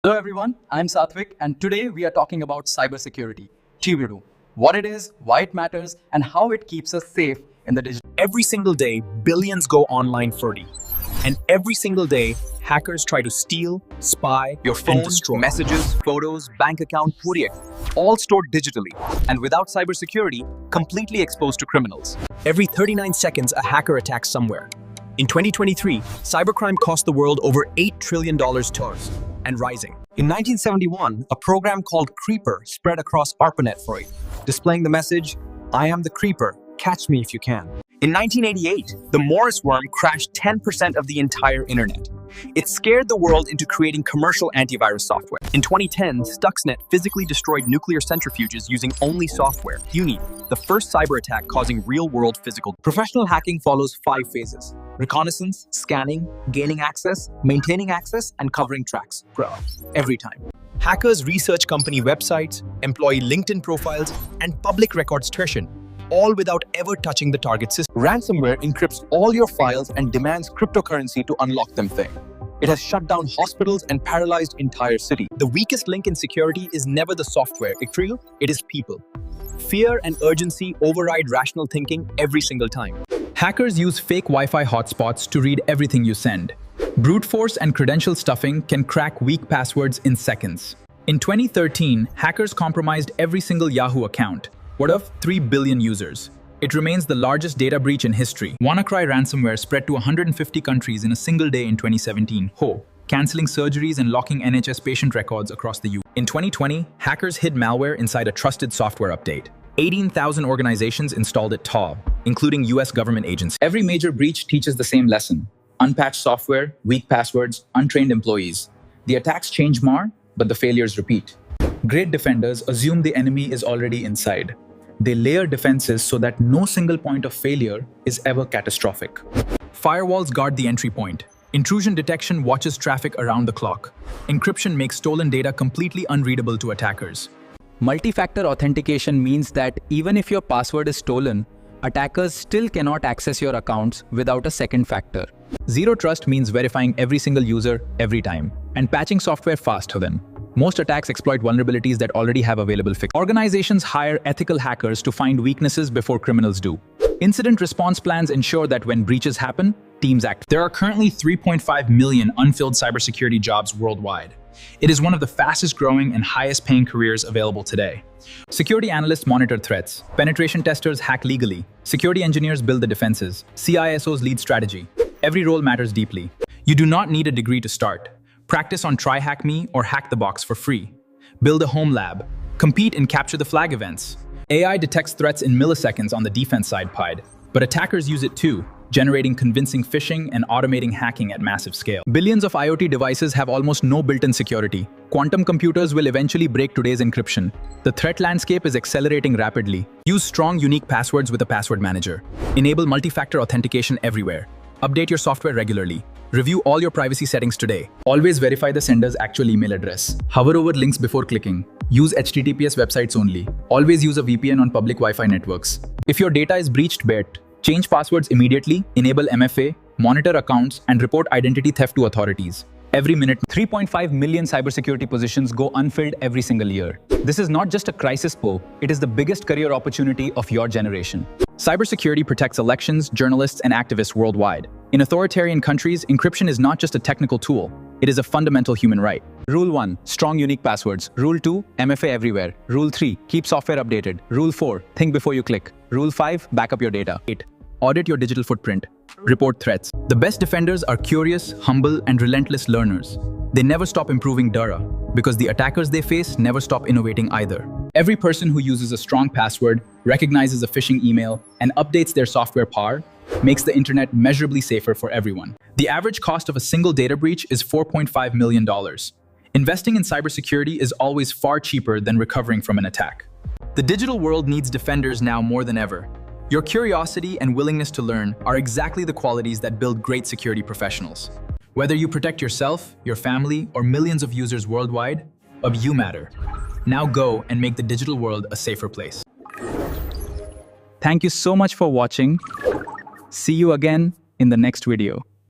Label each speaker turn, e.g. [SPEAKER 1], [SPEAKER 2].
[SPEAKER 1] Hello everyone, I'm SATHWIK and today we are talking about cybersecurity. TBD, what it is, why it matters, and how it keeps us safe in the digital.
[SPEAKER 2] Every single day, billions go online free. And every single day, hackers try to steal, spy,
[SPEAKER 3] your phone,
[SPEAKER 2] and destroy.
[SPEAKER 3] Messages, photos, bank account, all stored digitally, and without cybersecurity, completely exposed to criminals.
[SPEAKER 2] Every 39 seconds, a hacker attacks somewhere. In 2023, cybercrime cost the world over $8 trillion and rising.
[SPEAKER 3] In 1971, a program called Creeper spread across ARPANET for it, displaying the message, "I am the Creeper, catch me if you can." In 1988, the Morris worm crashed 10% of the entire internet. It scared the world into creating commercial antivirus software. In 2010, Stuxnet physically destroyed nuclear centrifuges using only software. Uni, the first cyber attack causing real-world physical. Professional hacking follows 5 phases: reconnaissance, scanning, gaining access, maintaining access, and covering tracks. Every time.
[SPEAKER 2] Hackers research company websites, employee LinkedIn profiles, and public records tertian, all without ever touching the target system.
[SPEAKER 3] Ransomware encrypts all your files and demands cryptocurrency to unlock them. It has shut down hospitals and paralyzed entire cities.
[SPEAKER 2] The weakest link in security is never the software, it is people. Fear and urgency override rational thinking every single time.
[SPEAKER 4] Hackers use fake Wi-Fi hotspots to read everything you send. Brute force and credential stuffing can crack weak passwords in seconds. In 2013, hackers compromised every single Yahoo account. What of 3 billion users? It remains the largest data breach in history. WannaCry ransomware spread to 150 countries in a single day in 2017, canceling surgeries and locking NHS patient records across the US. In 2020, hackers hid malware inside a trusted software update. 18,000 organizations installed it, including US government agencies. Every major breach teaches the same lesson: unpatched software, weak passwords, untrained employees. The attacks change more, but the failures repeat. Great defenders assume the enemy is already inside. They layer defenses so that no single point of failure is ever catastrophic. Firewalls guard the entry point. Intrusion detection watches traffic around the clock. Encryption makes stolen data completely unreadable to attackers.
[SPEAKER 1] Multi-factor authentication means that even if your password is stolen, attackers still cannot access your accounts without a second factor.
[SPEAKER 4] Zero trust means verifying every single user every time and patching software fast for them. Most attacks exploit vulnerabilities that already have available fixes. Organizations hire ethical hackers to find weaknesses before criminals do. Incident response plans ensure that when breaches happen, teams act. There are currently 3.5 million unfilled cybersecurity jobs worldwide. It is one of the fastest growing and highest paying careers available today. Security analysts monitor threats. Penetration testers hack legally. Security engineers build the defenses. CISOs lead strategy. Every role matters deeply. You do not need a degree to start. Practice on Try Hack Me or Hack the Box for free. Build a home lab. Compete in Capture the Flag events. AI detects threats in milliseconds on the defense side, but attackers use it too, generating convincing phishing and automating hacking at massive scale. Billions of IoT devices have almost no built-in security. Quantum computers will eventually break today's encryption. The threat landscape is accelerating rapidly. Use strong, unique passwords with a password manager. Enable multi-factor authentication everywhere. Update your software regularly. Review all your privacy settings today. Always verify the sender's actual email address. Hover over links before clicking. Use HTTPS websites only. Always use a VPN on public Wi-Fi networks. If your data is breached, change passwords immediately, enable MFA, monitor accounts, and report identity theft to authorities. Every minute, 3.5 million cybersecurity positions go unfilled every single year. This is not just a crisis, it is the biggest career opportunity of your generation. Cybersecurity protects elections, journalists, and activists worldwide. In authoritarian countries, encryption is not just a technical tool, it is a fundamental human right. Rule 1. Strong unique passwords. Rule 2. MFA everywhere. Rule 3. Keep software updated. Rule 4. Think before you click. Rule 5. Back up your data. 8. Audit your digital footprint. Report threats. The best defenders are curious, humble, and relentless learners. They never stop improving because the attackers they face never stop innovating either. Every person who uses a strong password, recognizes a phishing email, and updates their software makes the internet measurably safer for everyone. The average cost of a single data breach is $4.5 million. Investing in cybersecurity is always far cheaper than recovering from an attack. The digital world needs defenders now more than ever. Your curiosity and willingness to learn are exactly the qualities that build great security professionals. Whether you protect yourself, your family, or millions of users worldwide, you matter. Now go and make the digital world a safer place.
[SPEAKER 1] Thank you so much for watching. See you again in the next video.